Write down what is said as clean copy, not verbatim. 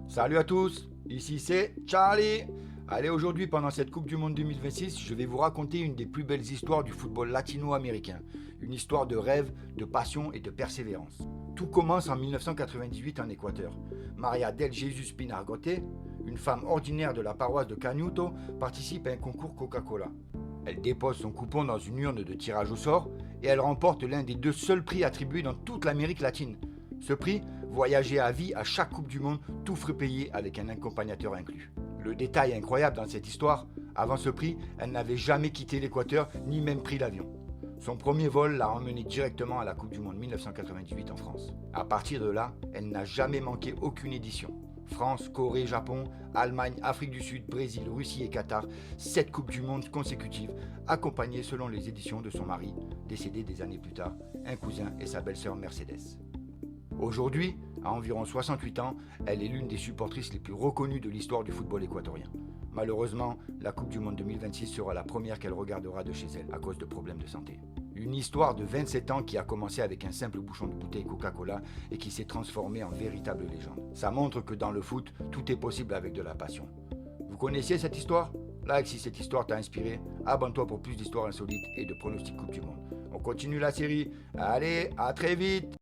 Salut à tous, ici c'est Charlie. Allez, aujourd'hui pendant cette Coupe du Monde 2026, je vais vous raconter une des plus belles histoires du football latino-américain. Une histoire de rêve, de passion et de persévérance. Tout commence en 1998 en Équateur. Maria del Jesus Pinargote, une femme ordinaire de la paroisse de Canuto, participe à un concours Coca-Cola. Elle dépose son coupon dans une urne de tirage au sort et elle remporte l'un des deux seuls prix attribués dans toute l'Amérique latine. Ce prix, voyager à vie à chaque Coupe du Monde, tout frais payé avec un accompagnateur inclus. Le détail incroyable dans cette histoire, avant ce prix, elle n'avait jamais quitté l'Équateur ni même pris l'avion. Son premier vol l'a emmenée directement à la Coupe du Monde 1998 en France. À partir de là, elle n'a jamais manqué aucune édition. France, Corée, Japon, Allemagne, Afrique du Sud, Brésil, Russie et Qatar, 7 Coupes du Monde consécutives, accompagnées selon les éditions de son mari, décédé des années plus tard, un cousin et sa belle-sœur Mercedes. Aujourd'hui, à environ 68 ans, elle est l'une des supportrices les plus reconnues de l'histoire du football équatorien. Malheureusement, la Coupe du Monde 2026 sera la première qu'elle regardera de chez elle à cause de problèmes de santé. Une histoire de 27 ans qui a commencé avec un simple bouchon de bouteille Coca-Cola et qui s'est transformée en véritable légende. Ça montre que dans le foot, tout est possible avec de la passion. Vous connaissiez cette histoire ? Like si cette histoire t'a inspiré, abonne-toi pour plus d'histoires insolites et de pronostics Coupe du Monde. On continue la série. Allez, à très vite!